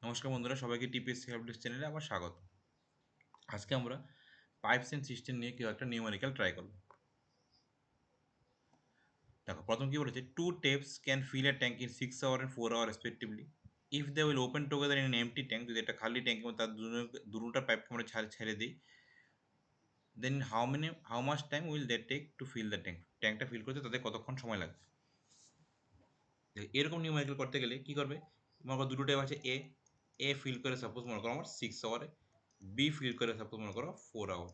নমস্কার বন্ধুরা, সবাইকে টিপিএসসি হেল্প ডেস্ক চ্যানেলে আবার স্বাগত। আজকে আমরা পাইপস এন্ড সিস্টেম নিয়ে কেউ একটা নিউমেরিক্যাল ট্রাই করব। দেখো, প্রথম কি বলেছে, two taps can fill a tank in 6 hour and 4 hour respectively if they will open together in empty tank. যদি একটা খালি ট্যাঙ্কের মধ্যে তার দুটো পাইপকে আমরা ছেড়ে দিই, then how much time will they take to fill the tank. ট্যাঙ্কটা ফিল করতে তাদের কতক্ষণ সময় লাগবে। এরকম নিউমেরিক্যাল করতে গেলে কি করবে, মনে করো দুটো ট্যাপ আছে, এ এ ফিল করে সাপোজ মনে করো আমার 6 আওয়ারে, বি ফিল করে সাপোজ মনে করো 4 আওয়ার।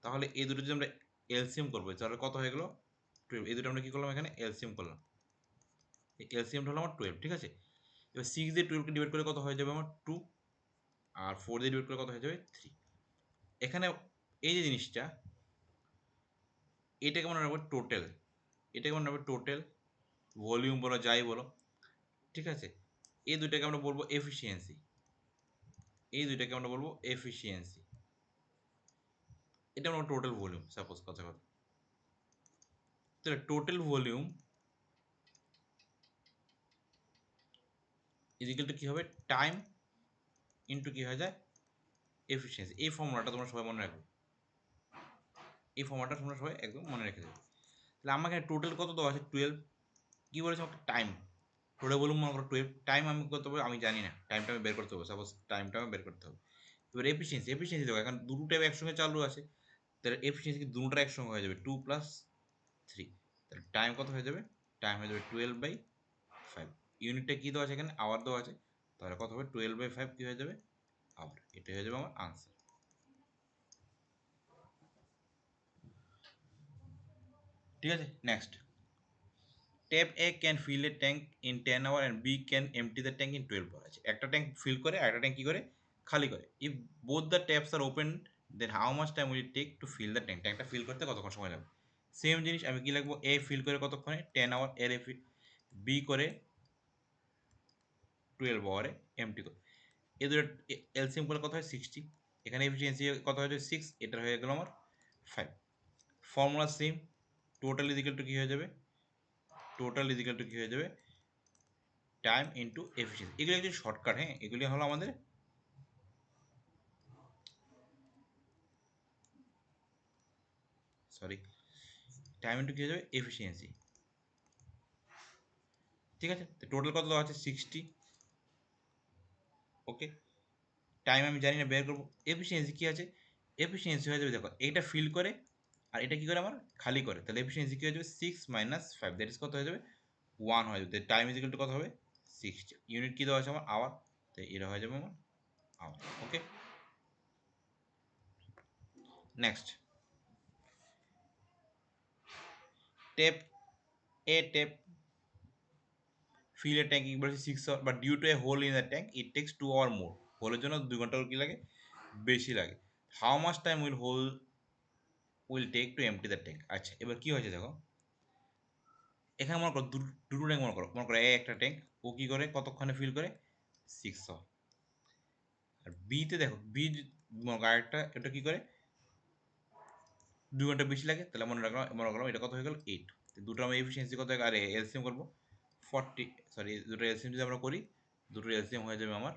তাহলে এই দুটো যদি আমরা এলসিএম করবো তাহলে কত হয়ে গেল, 12। এই দুটো আমরা কী করলাম, এখানে এলসিএম করলাম। এই এলসিএমটা হলো আমার 12, ঠিক আছে। এবার 6 দিয়ে 12কে ডিভাইড করে কত হয়ে যাবে আমার 2, আর 4 দিয়ে ডিভাইড করে কত হয়ে যাবে 3। এখানে এই যে জিনিসটা, এটাকে মনে রাখবো টোটাল, এটাকে মনে রাখবো টোটাল ভলিউম বলো যাই বলো, ঠিক আছে। এই দুইটাকে আমরা বলবো এফিসিয়েন্সি, এই দুইটাকে আমরা বলবো এফিসিয়েন্সি। এটা আমরা টোটাল ভলিউম সাপোজ কথা কথা। তাহলে টোটাল ভলিউম ইজিক্যাল টু কী হবে, টাইম ইন্টু কী হয়ে যায়, এফিসিয়েন্সি। এই ফর্মুলাটা তোমরা সবাই মনে রাখবে, এই ফর্মুলাটা তোমরা সবাই একদম মনে রেখে দেবে। তাহলে আমার এখানে টোটাল কত দেওয়া আছে 12, কী বলেছে আমাকে টাইম, টোটাল বলুন মনে করো 12, টাইম আমি কত হবে আমি জানি না, টাইমটা আমি বের করতে হবে, সাপোজ টাইমটা আমি বের করতে হবে। এবার এফিসিয়েন্সি, এফিসিয়েন্সি দেখো এখন দুটো ট্যাব একসঙ্গে চালু আছে, তাহলে এফিসিয়েন্সি দুটোটা একসঙ্গে হয়ে যাবে 2+3। তাহলে টাইম কত হয়ে যাবে, টাইম হয়ে যাবে 12/5। ইউনিটটা কী দেওয়া আছে এখানে, আওয়ার দেওয়া আছে, তাহলে কত হবে 12/5 কী হয়ে যাবে, আওয়ার। এটা হয়ে যাবে আমার আনসার। ঠিক আছে, next, tap A can fill a tank in 10 hour and B can empty the tank in 12 hour. আছে একটা ট্যাঙ্ক ফিল করে আর একটা ট্যাঙ্ক কী করে, খালি করে। If both the taps are open then how much time will take to fill the tank. ট্যাঙ্কটা fill করতে কতক্ষণ সময় লাগবে। সেম জিনিস আমি কী লিখবো, এ ফিল করে কতক্ষণে 10 আওয়ার, এর এ বি করে 12 আওয়ারে এমটি করে। এ দুটো এলসিএম করলে কত হয় 60, এখানে এফিসিয়েন্সি কত হয়েছে 6, এটা হয়ে গেল আমার 5। Formula same, total equal to কী হয়ে যাবে, টোটাল ইজিক্যাল টু কী হয়ে যাবে, টাইম ইন্টু এফিসিয়েন্সি। এগুলো একটু শর্টকাট, হ্যাঁ, এগুলি হলো আমাদের টাইম ইন্টু কী হয়ে যাবে, এফিসিয়েন্সি। ঠিক আছে, তো টোটাল কত দেওয়া আছে 60, ওকে। টাইম আমি জানি না, বের করবো। এফিসিয়েন্সি কী আছে, এফিসিয়েন্সি হয়ে যাবে, দেখো এইটা ফিল করে আর এটা কী করে আমার খালি করে, তাহলে এফিসিয়েন্সি কী হয়ে যাবে 6 - 5, দ্যাট ইজ কত হয়ে যাবে 1 হয়ে যাবে। টাইম ইজিক্যাল টু কত হবে 60। ইউনিট কী দেওয়া আছে আমার, আওয়ার, তো এটা হয়ে যাবে আমার hour, okay. Next, tap A tap fill a tank equal to 6 hours, but due to a hole in the tank it takes 2 hour more. হোলের জন্য 2 ঘন্টা কি লাগে, বেশি লাগে। How much time will take to empty the tank. আচ্ছা, এবার কি হয়েছে দেখো, এখানে মনে করো দুটো ট্যাঙ্ক, মনে করো এ একটা ট্যাঙ্ক, ও কি করে কতক্ষণে ফিল করে 6 আওয়ার। আর বিতে দেখো, বি আরেকটা, এটা কি করে 2 ঘন্টা বেশি লাগে, তাহলে মনে করলাম এটা কত হয়ে গেল 8। দুটো আমি এফিসিয়েন্সি কত, আর এলসিএম করবো 40, দুটো এলসিএম যদি আমরা করি, দুটো এলসিএম হয়ে যাবে আমার,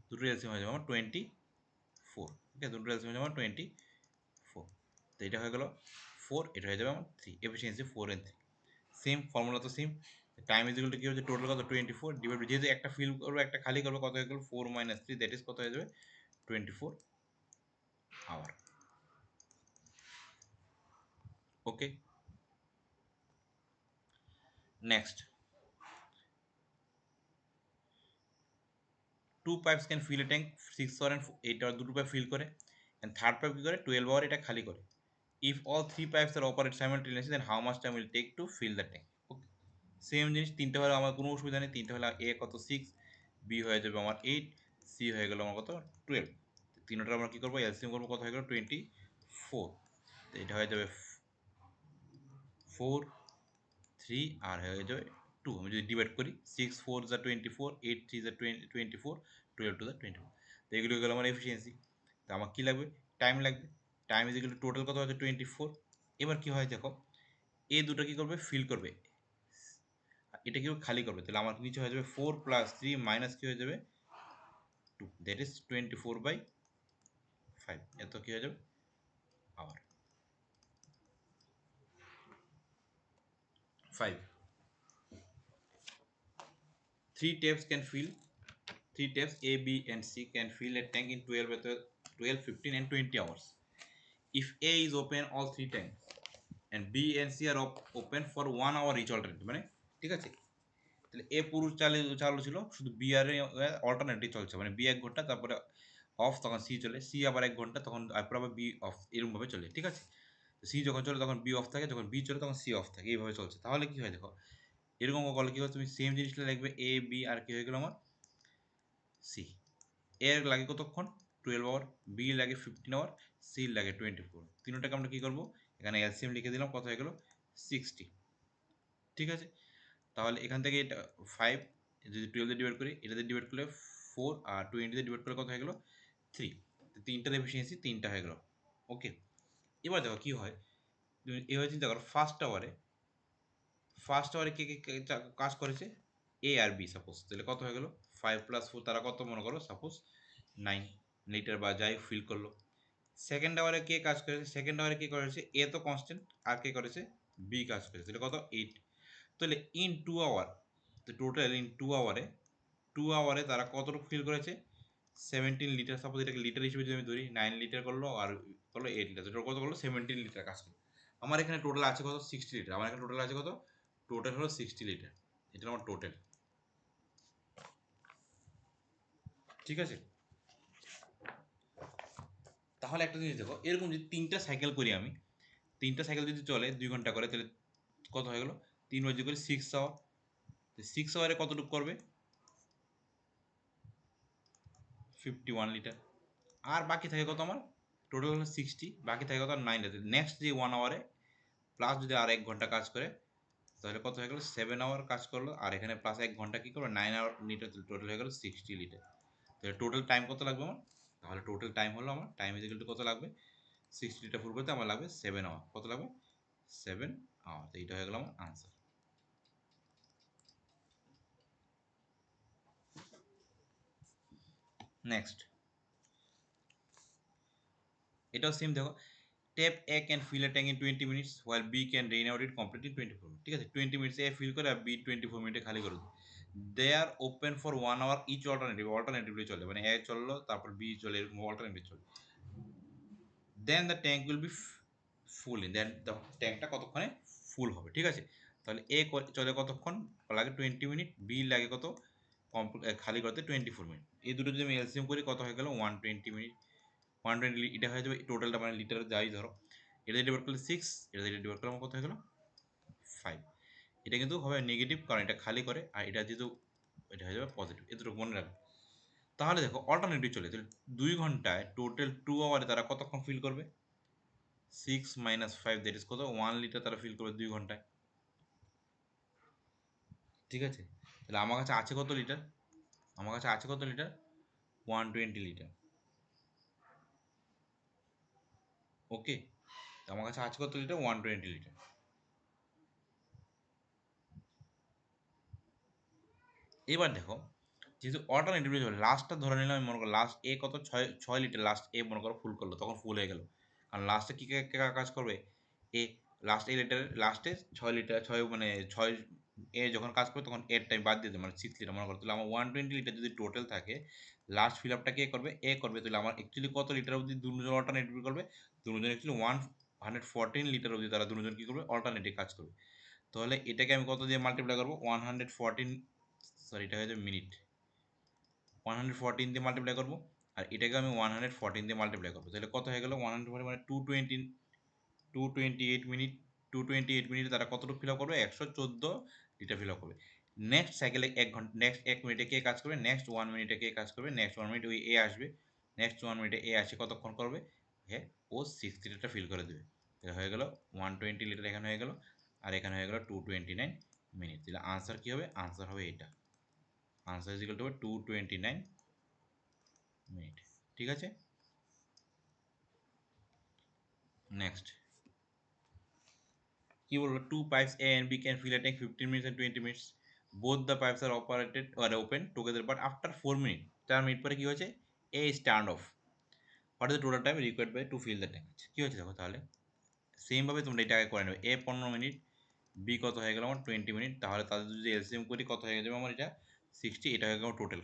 24। ওকে, দুটো এলসিএম হয়ে যাবে আমার 24। তো এটা হয়ে গেল 4, এটা হয়ে যাবে আমার 3, এফিসিয়েন্সি 4 and 3। সেম ফর্মুলা তো সেম। টাইম ইজিক্যাল টু কী হচ্ছে, টোটাল কত 24 ডিভাইড, যেহেতু একটা ফিল করবো একটা খালি করবো, কত হয়ে গেল 4 - 3, দ্যাট ইজ কত হয়ে যাবে 24 hour, okay. Next, two pipes can fill a tank 6 hour and 8 hour, দুটো পাইপ ফিল করে, অ্যান্ড থার্ড পাইপ কী করে 12 আওয়ার, এটা খালি করে। If all 3 pipes are operate simultaneously then how much time will take to fill the tank. Okay, same জিনিস, তিনটে হলে আমার কোনো অসুবিধা নেই। তিনটে হলে এ কত 6, বি হয়ে যাবে আমার 8, সি হয়ে গেল আমার কত 12। তিনটা আমরা কী করবো, এলসিএম করবো, কত হয়ে গেল 24। তো এটা হয়ে যাবে 4, 3 আর হয়ে যাবে 2। আমি যদি ডিভাইড করি 6 4 যা 24, 8 3 যা 24, 12 2 যা 24। তো এগুলো গেলো আমার এফিসিয়েন্সি। তো আমার কী লাগবে, টাইম লাগবে। Time is equal two total কত হচ্ছে 24। এবার কী হয় দেখো, এই দুটো কী করবে, ফিল করবে, এটা কি খালি করবে, তাহলে আমার নিচে হয়ে যাবে 4 + 3 মাইনাস কি হয়ে যাবে 2, দ্যাট ইজ 24/5, এত কি হয়ে যাবে hour 5. Three taps can fill, three taps A, B, and C can fill a tank in 12, 15, and 20 hours. If A is open all three tanks and B and C are open for 1 hour each alternate, মানে ঠিক আছে, তাহলে এ পুরো চালু ছিল, শুধু B আর alternately চলছে, মানে বি 1 ঘন্টা তারপরে অফ, তখন সি চলে, সি আবার 1 ঘন্টা, তখন তারপর আবার বি অফ, এরকমভাবে চলে, ঠিক আছে। সি যখন চলে তখন বি অফ থাকে, যখন বি চলে তখন সি অফ থাকে, এইভাবে চলছে। তাহলে কি হয় দেখো, এরকম করলে কি হয়, তুমি সেম জিনিসটা লিখবে এ বি আর কি হয়ে গেল আমার সি। এর লাগে কতক্ষণ 12 আওয়ার, বি লাগে 15 আওয়ার, সি লাগে 24। তিনটাকে আমরা কী করবো, এখানে এলসিএম লিখে দিলাম, কত হয়ে গেল 60, ঠিক আছে। তাহলে এখান থেকে এটা 5 যদি 12 দিয়ে ডিভাইড করি, এটাতে ডিভাইড করলে 4, আর 20 দিয়ে ডিভাইড করলে কত হয়ে গেল 3, তিনটার এফিসিয়েন্সি 3টা হয়ে গেল। ওকে, এবার দেখো কী হয়, তুমি এভাবে চিন্তা করো, ফার্স্ট আওয়ারে কে কে কাজ করেছে, এ আর বি, সাপোজ, তাহলে কত হয়ে গেল 5 + 4, তারা কত মনে করো সাপোজ 9 লিটার বা যাই ফিল করলো। সেকেন্ড আওয়ারে কে কাজ করেছে, সেকেন্ড আওয়ারে কে করেছে, এ তো কনস্ট্যান্ট, আর কে করেছে বি কাজ করেছে, তাহলে কত 8। তাহলে ইন 2 আওয়ার, তো টোটাল ইন 2 আওয়ারে তারা কতটুকু ফিল করেছে 17 লিটার, সাপোজ এটাকে লিটার হিসেবে যদি আমি ধরি, 9 লিটার করলো আর করলো 8 লিটার, টোটাল কত করলো 17 লিটার কাজ করলো। আমার এখানে টোটাল আছে কত 60 লিটার, আমার এখানে টোটাল আছে কত, টোটাল হলো 60 লিটার, এটা আমার টোটাল, ঠিক আছে। তাহলে একটা জিনিস দেখো, এরকম যদি 3টা সাইকেল করি আমি, 3টা সাইকেল যদি চলে 2 ঘন্টা করে, তাহলে কত হয়ে গেল 3 বাজে করে 6 আওয়ার, 6 আওয়ারে কতটুকু করবে 51 লিটার, আর বাকি থাকে কত আমার, টোটাল হলো 60, বাকি থাকে কত 9 লিটার। নেক্সট যে 1 আওয়ারে প্লাস যদি আর 1 ঘন্টা কাজ করে, তাহলে কত হয়ে গেল 7 আওয়ার কাজ করলো, আর এখানে প্লাস 1 ঘন্টা কী করবে 9 আওয়ার লিটার, টোটাল হয়ে গেল 60 লিটার। তাহলে টোটাল টাইম কত লাগবে আমার, তাহলে টোটাল টাইম হলো আমার টাইম ইজিক্যাল টু কত লাগবে 60 লিটার ফুল করতে আমার লাগবে 7 আওয়ার, কত লাগবে 7 আওয়ার। তো এইটা হয়ে গেল আমার আনসার। নেক্সট, এটাও সেম দেখো, tap A can fill a tank in 20 minutes while B can drain out it complete in 24 minute, ঠিক আছে। 20 মিনিটস এ ফিল করে আর বি 24 মিনিটে খালি করে দেবে। They are open for 1 hour each, alternatively চলে, মানে এ চললো তারপর বি চলে, এরকম অল্টারনেটিভ চলে। Then the tank will be full in, then the ট্যাঙ্কটা কতক্ষণে ফুল হবে, ঠিক আছে। তাহলে এ চলে কতক্ষণ লাগে 20 মিনিট, বি লাগে কত খালি করতে 24 মিনিট, এই দুটো যদি আমি এলসিএম করি কত হয়ে গেল 120 মিনিট, 120, এটা হয়ে যাবে টোটালটা, মানে লিটার যাই ধরো, এটা ডিভাইড করলে 6, এটা ডিভাইড করলে আমার কত হয়ে গেল 5। এটা কিন্তু হবে নেগেটিভ, কারণ এটা খালি করে, আর এটা যেহেতু এটা হয়ে যাবে পজিটিভ, এতটুকু মনে রাখবে। তাহলে দেখো অল্টারনেটিভ চলে, তাহলে 2 ঘন্টায় টোটাল 2 আওয়ারে তারা কতক্ষণ ফিল করবে 6 - 5, দ্যাট ইজ কত 1 লিটার তারা ফিল করবে 2 ঘন্টায়, ঠিক আছে। তাহলে আমার কাছে আছে কত লিটার, আমার কাছে আছে কত লিটার 120 লিটার, ওকে। আমার কাছে আছে কত লিটার 120 লিটার। এবার দেখো, যেহেতু অল্টারনেটিভলি চলে, লাস্টটা ধরে নিলাম, আমি মনে করো লাস্ট এ কত 6 লিটার, লাস্ট এ মনে করো ফুল করলো, তখন ফুল হয়ে গেল, কারণ লাস্টে কী কাজ করবে এ, লাস্ট এ লিটারের লাস্টে 6 লিটার, 6 মানে 6 এ যখন কাজ করবে তখন এর টাইম বাদ দিয়ে দেবে, মানে 6 লিটার মনে করো, তাহলে আমার 120 লিটার যদি টোটাল থাকে, লাস্ট ফিল আপটা কে করবে এ করবে, তাহলে আমার অ্যাকচুয়ালি কত লিটার অবধি দুজন অল্টারনেটিভ করবে, দুজন অ্যাকচুয়ালি 114 লিটার অবধি তারা দুজন কী করবে অল্টারনেটিভ কাজ করবে। তাহলে এটাকে আমি কত দিয়ে মাল্টিপ্লাই করবো 114, সরি এটা হয়ে যাবে মিনিট, 114 দিয়ে মাল্টিপ্লাই করবো, আর এটাকে আমি 114 দিয়ে মাল্টিপ্লাই করবো, তাহলে কত হয়ে গেল 114 মানে 228 মিনিট, 228 মিনিটে তারা কতটুকু ফিল আপ করবে 114 লিটার ফিল আপ করবে। নেক্সট সাইকেলে 1 ঘন্টা, নেক্সট 1 মিনিটে কে কাজ করবে, নেক্সট 1 মিনিটে কে কাজ করবে, নেক্সট 1 মিনিট ওই এ আসবে, নেক্সট 1 মিনিটে এ আসে কতক্ষণ করবে, হ্যাঁ ও 60 লিটার ফিল করে দেবে, তাহলে হয়ে গেল 120 লিটার এখানে হয়ে গেল, আর এখানে হয়ে গেল 229 মিনিট। তাহলে আনসার কী হবে, আনসার হবে এটা, answer is equal to 229 minute, ঠিক আছে। নেক্সট কি বলবো, two pipes A and B can fill a tank 15 minutes and 20 minutes both the pipes are operated are open together but after 4 minute, 4 minute পরে কী হয়েছে, A stand off, what is the total time required by to fill the tank. কী হচ্ছে দেখো তাহলে, সেমভাবে তোমরা এটাকে করে নেবে, এ 15 মিনিট, বি কত হয়ে গেল আমার 20 মিনিট, তাহলে তাদের যদি এলসিএম করি কত হয়ে যাবে আমার, এটা 60, এটা হয়ে গেল টোটাল,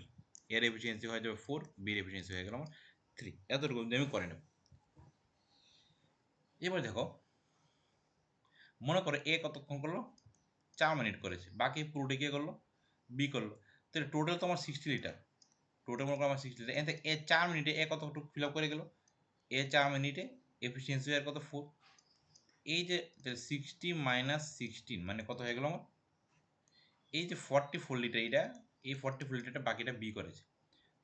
এর এফিসিয়েন্সি হয়ে যাবে 4, বির এফিসিয়েন্সি হয়ে গেল আমার 3, এতটুকু আমি করে নেব। এবার দেখো, মনে করো এ কতক্ষণ করলো, 4 মিনিট করেছে, বাকি পুরোটা কে করলো, বি করলো, তাহলে টোটাল তো আমার 60 লিটার, টোটাল মনে করো আমার 60 লিটার, এতে এ 4 মিনিটে এ কতটুকু ফিল আপ করে গেল, এ 4 মিনিটে এফিসিয়েন্সি আর কত 4, এই যে 60 - 16 মানে কত হয়ে গেল আমার, এই যে 44 লিটার, এটা এই 44 লিটারটা বাকিটা বি করেছে,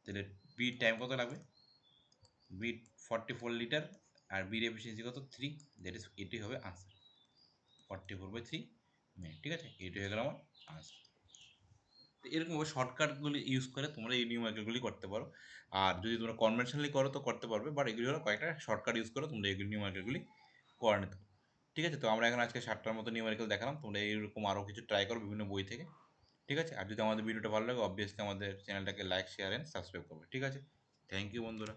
তাহলে বির টাইম কত লাগবে, বি 44 লিটার আর বির এফিসিয়েন্সি কত 3, দ্যাট ইজ এটি হবে আনসার, 44/3 মিনিট। ঠিক আছে, এটি হয়ে গেল আমার আনসার। তো এরকমভাবে শর্টকাটগুলি ইউজ করে তোমরা এই নিউমেরিক্যালগুলি করতে পারো, আর যদি তোমরা কনভেনশনালি করো তো করতে পারবে, বাট এগুলি হলো কয়েকটা শর্টকাট ইউজ করে তোমরা এগুলি নিউমেরিক্যালগুলি করে নিতে পারো। ঠিক আছে, তো আমরা এখন আজকে 7টার মতো নিউমেরিক্যাল দেখালাম, তোমরা এইরকম আরও কিছু ট্রাই করো বিভিন্ন বই থেকে। ঠিক আছে, আর যদি আমাদের ভিডিওটা ভালো লাগে অবভিয়াসলি আমাদের চ্যানেলটাকে লাইক, শেয়ার অ্যান্ড সাবস্ক্রাইব করবে। ঠিক আছে, থ্যাংক ইউ বন্ধুরা।